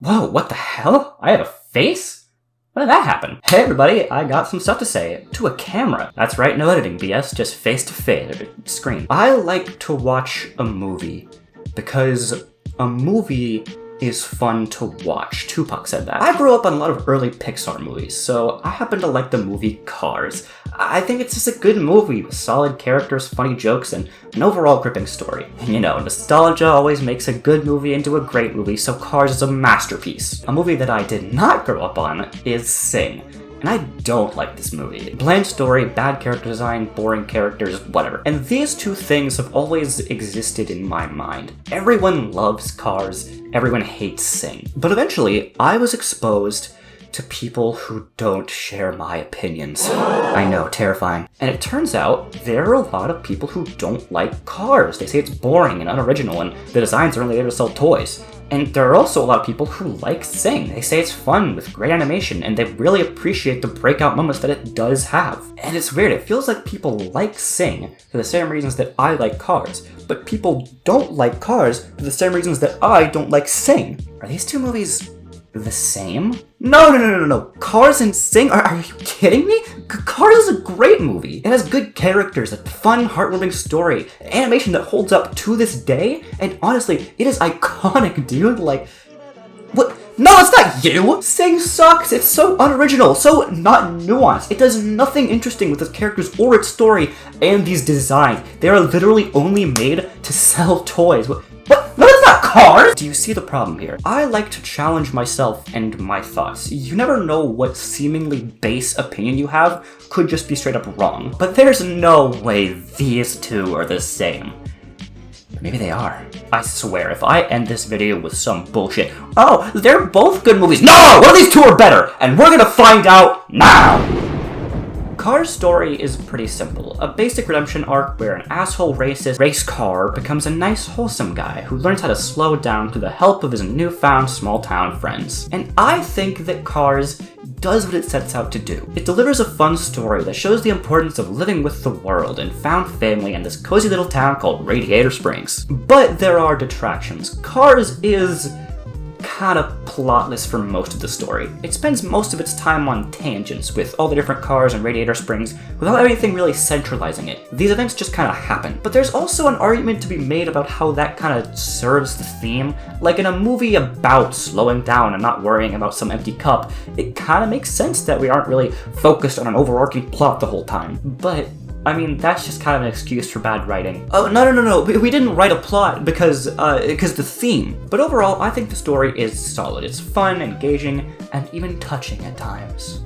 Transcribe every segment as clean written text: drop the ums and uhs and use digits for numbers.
Whoa, what the hell? I have a face? When did that happen? Hey everybody, I got some stuff to say. To a camera. That's right, no editing BS, just face to face, screen. I like to watch a movie because a movie is fun to watch. Tupac said that. I grew up on a lot of early Pixar movies, so I happen to like the movie Cars. I think it's just a good movie with solid characters, funny jokes, and an overall gripping story. You know, nostalgia always makes a good movie into a great movie, so Cars is a masterpiece. A movie that I did not grow up on is Sing. And I don't like this movie. Bland story, bad character design, boring characters, whatever. And these two things have always existed in my mind. Everyone loves Cars, everyone hates Sing. But eventually, I was exposed to people who don't share my opinions. I know, terrifying. And it turns out there are a lot of people who don't like Cars. They say it's boring and unoriginal and the designs are only there to sell toys. And there are also a lot of people who like Sing. They say it's fun with great animation and they really appreciate the breakout moments that it does have. And it's weird, it feels like people like Sing for the same reasons that I like Cars, but people don't like Cars for the same reasons that I don't like Sing. Are these two movies the same? No. Cars and Sing? Are you kidding me? Cars is a great movie. It has good characters, a fun, heartwarming story, animation that holds up to this day, and honestly, it is iconic, dude. Like, what? No, it's not you! Sing sucks! It's so unoriginal, so not nuanced. It does nothing interesting with its characters or its story and these designs. They are literally only made to sell toys. What? No, it's not Cars! Do you see the problem here? I like to challenge myself and my thoughts. You never know what seemingly base opinion you have could just be straight up wrong. But there's no way these two are the same. But maybe they are. I swear, if I end this video with some bullshit, oh, they're both good movies. No! One of these two are better! And we're gonna find out now! Car's story is pretty simple. A basic redemption arc where an asshole racist race car becomes a nice wholesome guy who learns how to slow down through the help of his newfound small town friends. And I think that Cars does what it sets out to do. It delivers a fun story that shows the importance of living with the world and found family in this cozy little town called Radiator Springs. But there are detractions. Cars is kind of plotless for most of the story. It spends most of its time on tangents with all the different cars and Radiator Springs without anything really centralizing it. These events just kind of happen. But there's also an argument to be made about how that kind of serves the theme. Like in a movie about slowing down and not worrying about some empty cup, it kind of makes sense that we aren't really focused on an overarching plot the whole time. But I mean, that's just kind of an excuse for bad writing. Oh, no. We didn't write a plot because the theme. But overall, I think the story is solid. It's fun, engaging, and even touching at times.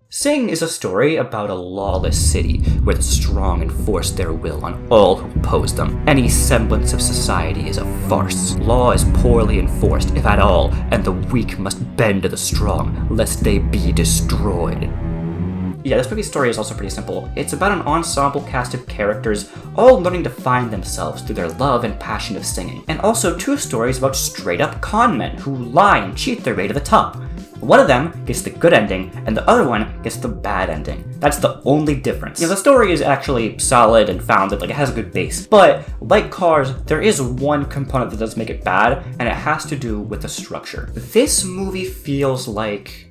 Sing is a story about a lawless city where the strong enforce their will on all who oppose them. Any semblance of society is a farce. Law is poorly enforced, if at all, and the weak must bend to the strong, lest they be destroyed. Yeah, this movie's story is also pretty simple. It's about an ensemble cast of characters all learning to find themselves through their love and passion of singing. And also two stories about straight-up con men who lie and cheat their way to the top. One of them gets the good ending, and the other one gets the bad ending. That's the only difference. You know, the story is actually solid and founded, like it has a good base. But, like Cars, there is one component that does make it bad, and it has to do with the structure. This movie feels like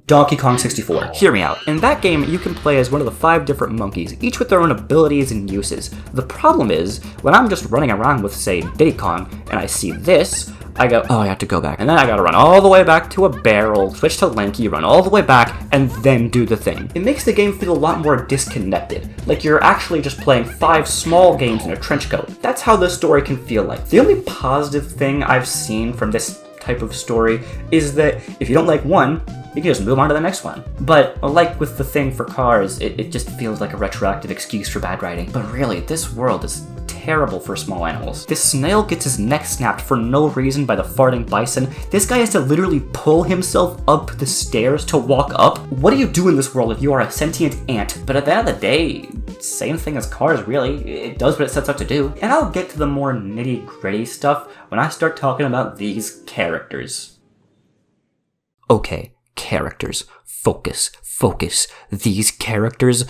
Donkey Kong 64. Hear me out. In that game, you can play as one of the 5 different monkeys, each with their own abilities and uses. The problem is, when I'm just running around with, say, Diddy Kong, and I see this, I go, oh, I have to go back. And then I gotta run all the way back to a barrel, switch to Linky, run all the way back, and then do the thing. It makes the game feel a lot more disconnected, like you're actually just playing 5 small games in a trench coat. That's how this story can feel like. The only positive thing I've seen from this type of story is that if you don't like one, you can just move on to the next one. But like with the thing for Cars, it just feels like a retroactive excuse for bad writing. But really, this world is terrible for small animals. This snail gets his neck snapped for no reason by the farting bison. This guy has to literally pull himself up the stairs to walk up. What do you do in this world if you are a sentient ant? But at the end of the day, same thing as Cars, really. It does what it sets out to do. And I'll get to the more nitty-gritty stuff when I start talking about these characters. Okay. Characters. Focus. These characters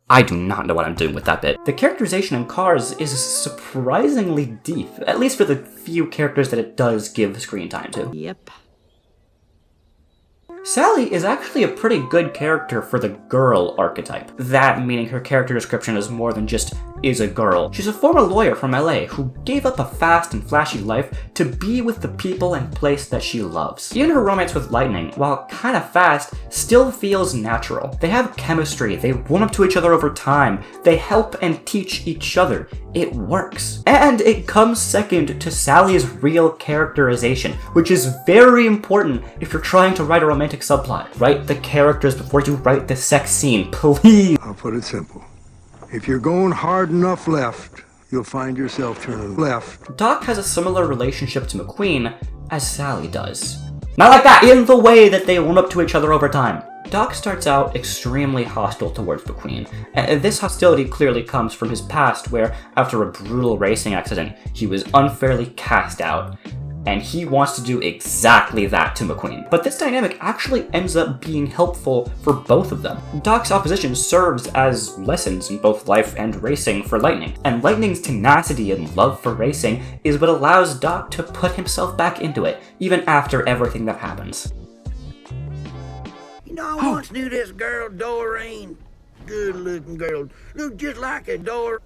I do not know what I'm doing with that bit. The characterization in Cars is surprisingly deep, at least for the few characters that it does give screen time to. Yep. Sally is actually a pretty good character for the girl archetype. That meaning her character description is more than just is a girl. She's a former lawyer from LA who gave up a fast and flashy life to be with the people and place that she loves. Even her romance with Lightning, while kinda fast, still feels natural. They have chemistry, they warm up to each other over time, they help and teach each other. It works. And it comes second to Sally's real characterization, which is very important if you're trying to write a romantic subplot. Write the characters before you write the sex scene, please. I'll put it simple. If you're going hard enough left, you'll find yourself turning left. Doc has a similar relationship to McQueen as Sally does. Not like that! In the way that they warm up to each other over time. Doc starts out extremely hostile towards McQueen, and this hostility clearly comes from his past where, after a brutal racing accident, he was unfairly cast out. And he wants to do exactly that to McQueen. But this dynamic actually ends up being helpful for both of them. Doc's opposition serves as lessons in both life and racing for Lightning, and Lightning's tenacity and love for racing is what allows Doc to put himself back into it, even after everything that happens. You know, I once knew this girl, Doreen. Good-looking girl. Looked just like a Dor...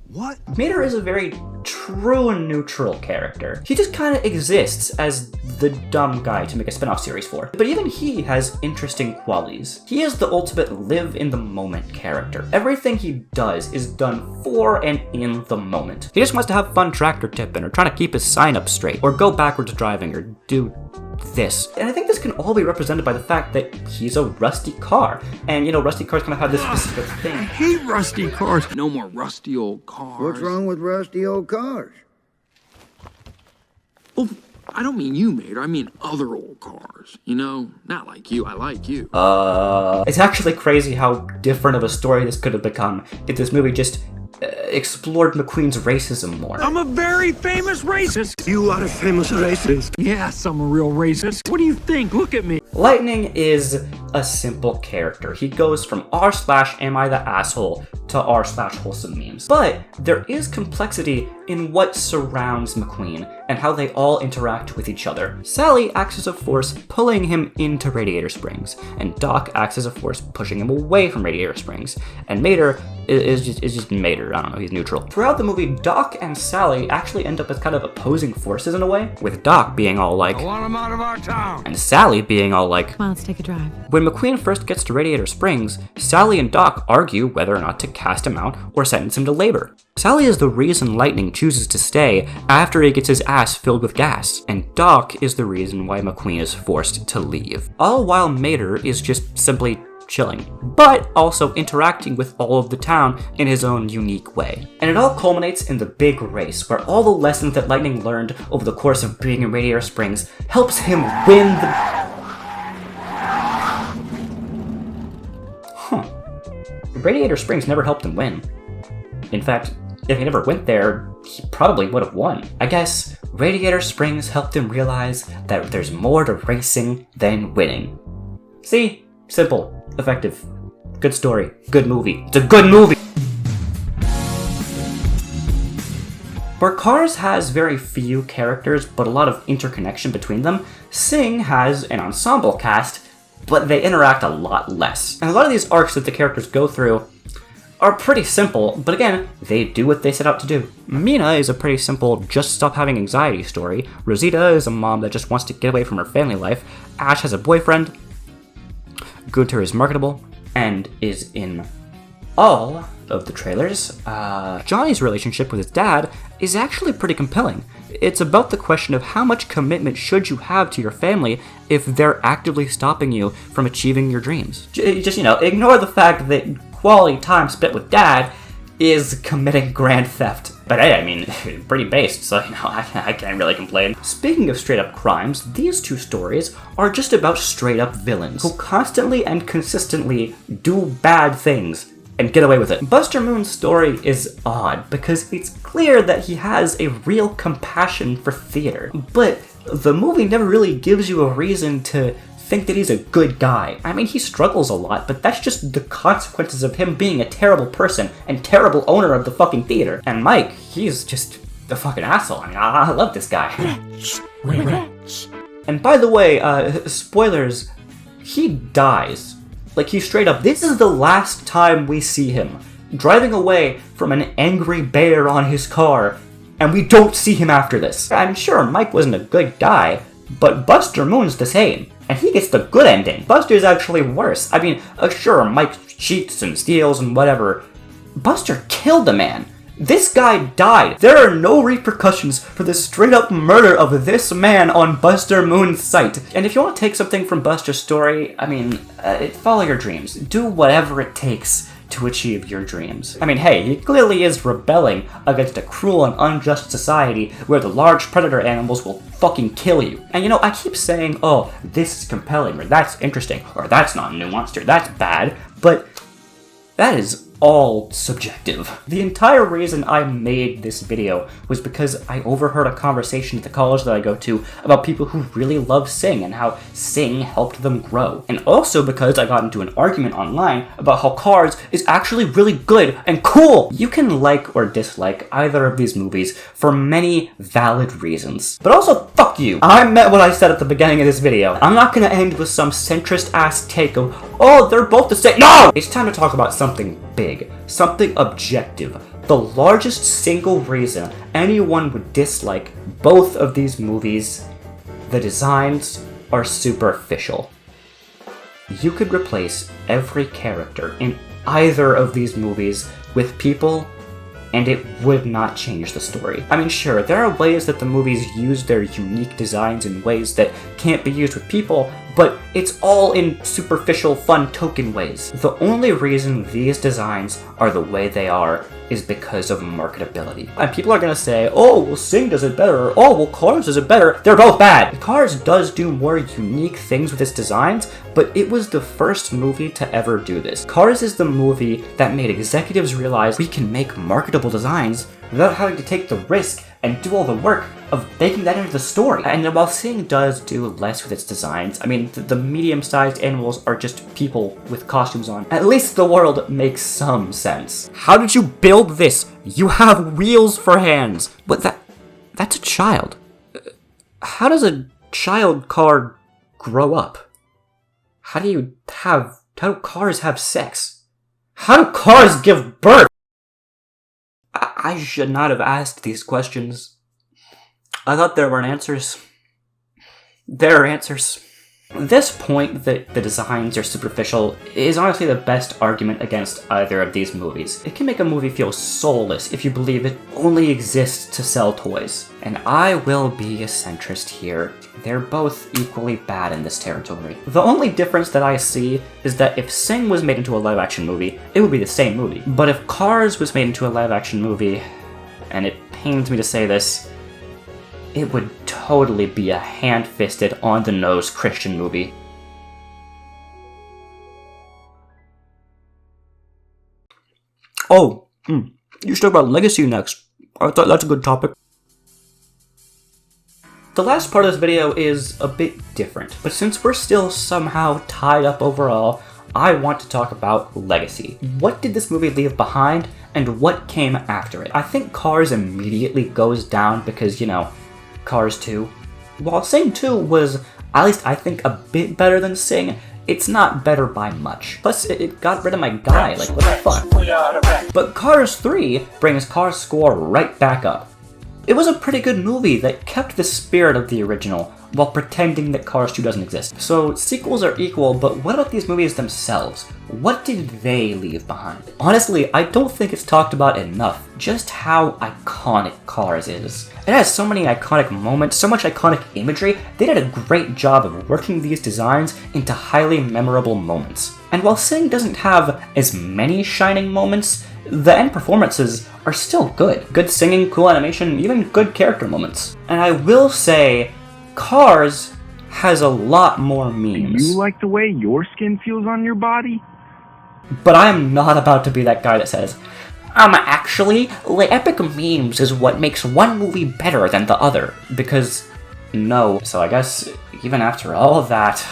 What? Mater is a very true and neutral character. He just kind of exists as the dumb guy to make a spin-off series for. But even he has interesting qualities. He is the ultimate live-in-the-moment character. Everything he does is done for and in the moment. He just wants to have fun tractor tipping, or trying to keep his sign up straight, or go backwards driving, or do this. And I think this can all be represented by the fact that he's a rusty car. And, you know, rusty cars kind of have this specific thing. I hate rusty cars. No more rusty old cars. What's wrong with rusty old cars? Well, I don't mean you, Mater. I mean other old cars. You know, not like you. I like you. It's actually crazy how different of a story this could have become if this movie just explored McQueen's racism more. I'm a very famous racist. You are a famous racist. Yes, I'm a real racist. What do you think? Look at me. Lightning is a simple character. He goes from r/am I the asshole to r/wholesome memes. But there is complexity in what surrounds McQueen and how they all interact with each other. Sally acts as a force pulling him into Radiator Springs, and Doc acts as a force pushing him away from Radiator Springs. And Mater is just Mater. I don't know, he's neutral. Throughout the movie, Doc and Sally actually end up as kind of opposing forces in a way, with Doc being all like, I want him out of our town. and Sally being all like, Come on, let's take a drive. when McQueen first gets to Radiator Springs, Sally and Doc argue whether or not to cast him out or sentence him to labor. Sally is the reason Lightning chooses to stay after he gets his ass filled with gas, and Doc is the reason why McQueen is forced to leave. All while Mater is just simply chilling, but also interacting with all of the town in his own unique way. And it all culminates in the big race, where all the lessons that Lightning learned over the course of being in Radiator Springs helps him win the... Radiator Springs never helped him win. In fact, if he never went there, he probably would have won. I guess Radiator Springs helped him realize that there's more to racing than winning. See? Simple, effective, good story, good movie. It's a good movie! Where Cars has very few characters, but a lot of interconnection between them, Sing has an ensemble cast, but they interact a lot less. And a lot of these arcs that the characters go through are pretty simple, but again, they do what they set out to do. Mina is a pretty simple just stop having anxiety story. Rosita is a mom that just wants to get away from her family life. Ash has a boyfriend. Gunter is marketable and is in all of the trailers. Johnny's relationship with his dad is actually pretty compelling. It's about the question of how much commitment should you have to your family if they're actively stopping you from achieving your dreams. Just, ignore the fact that quality time spent with dad is committing grand theft. But hey, I mean, pretty based, so, I can't really complain. Speaking of straight-up crimes, these two stories are just about straight-up villains who constantly and consistently do bad things and get away with it. Buster Moon's story is odd because it's clear that he has a real compassion for theater, but the movie never really gives you a reason to think that he's a good guy. I mean, he struggles a lot, but that's just the consequences of him being a terrible person and terrible owner of the fucking theater. And Mike, he's just a fucking asshole. I mean, I love this guy. Rich. And by the way, spoilers, he dies. Like, he straight up, this is the last time we see him, driving away from an angry bear on his car, and we don't see him after this. I'm sure Mike wasn't a good guy, but Buster Moon's the same, and he gets the good ending. Buster's actually worse. I mean, sure, Mike cheats and steals and whatever. Buster killed a man. This guy died. There are no repercussions for the straight-up murder of this man on Buster Moon's site. And if you want to take something from Buster's story, I mean, follow your dreams. Do whatever it takes to achieve your dreams. I mean, hey, he clearly is rebelling against a cruel and unjust society where the large predator animals will fucking kill you. And you know, I keep saying, oh, this is compelling, or that's interesting, or that's not nuanced, or that's bad, but that is all subjective. The entire reason I made this video was because I overheard a conversation at the college that I go to about people who really love Sing and how Sing helped them grow. And also because I got into an argument online about how Cars is actually really good and cool. You can like or dislike either of these movies for many valid reasons. But also, fuck you. I meant what I said at the beginning of this video. I'm not gonna end with some centrist ass take of, oh, they're both the same. No! It's time to talk about something big, something objective. The largest single reason anyone would dislike both of these movies: the designs are superficial. You could replace every character in either of these movies with people, and it would not change the story. I mean, sure, there are ways that the movies use their unique designs in ways that can't be used with people, but it's all in superficial, fun token ways. The only reason these designs are the way they are is because of marketability. And people are gonna say, oh, well, Sing does it better, or oh, well, Cars does it better. They're both bad. Cars does do more unique things with its designs, but it was the first movie to ever do this. Cars is the movie that made executives realize we can make marketable designs without having to take the risk and do all the work of making that into the story. And while Sing does do less with its designs, I mean, the medium-sized animals are just people with costumes on. At least the world makes some sense. How did you build this? You have wheels for hands. But that's a child. How does a child car grow up? How do cars have sex? How do cars give birth? I should not have asked these questions. I thought there weren't answers. There are answers. This point that the designs are superficial is honestly the best argument against either of these movies. It can make a movie feel soulless if you believe it only exists to sell toys. And I will be a centrist here. They're both equally bad in this territory. The only difference that I see is that if Sing was made into a live-action movie, it would be the same movie. But if Cars was made into a live-action movie, and it pains me to say this, it would totally be a hand-fisted, on-the-nose Christian movie. Oh, you should talk about legacy next. I thought that's a good topic. The last part of this video is a bit different, but since we're still somehow tied up overall, I want to talk about legacy. What did this movie leave behind, and what came after it? I think Cars immediately goes down because, you know, Cars 2. While Sing 2 was, at least I think, a bit better than Sing, it's not better by much. Plus, it got rid of my guy, like, what the fuck? But Cars 3 brings Cars' score right back up. It was a pretty good movie that kept the spirit of the original while pretending that Cars 2 doesn't exist. So sequels are equal, but what about these movies themselves? What did they leave behind? Honestly, I don't think it's talked about enough just how iconic Cars is. It has so many iconic moments, so much iconic imagery. They did a great job of working these designs into highly memorable moments. And while Sing doesn't have as many shining moments, the end performances are still good. Good singing, cool animation, even good character moments. And I will say, Cars has a lot more memes. You like the way your skin feels on your body? But I am not about to be that guy that says, actually, the epic memes is what makes one movie better than the other. Because, no. So I guess, even after all of that,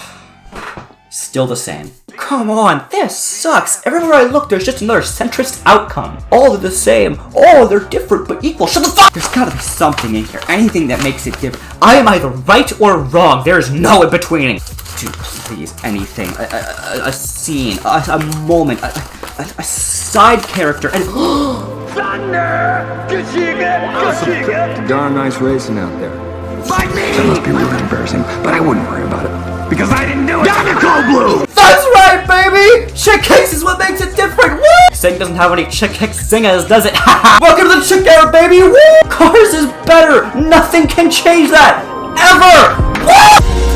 still the same. Come on, this sucks. Everywhere I look, there's just another centrist outcome. All are the same. All they're different but equal. Shut the fuck! There's gotta be something in here. Anything that makes it different. I am either right or wrong. There is no in between. Dude, please, anything. A scene. A moment. A side character. And Thunder! Darn nice racing out there. Fight me! That must be really embarrassing, but I wouldn't worry about it. Because I didn't do it! Down to cold blue! that's right, baby! Chick kicks is what makes it different. Woo! Sing doesn't have any chick kick singers, does it? Welcome to the chick era, baby! Woo! Cars is better. Nothing can change that. Ever! Woo!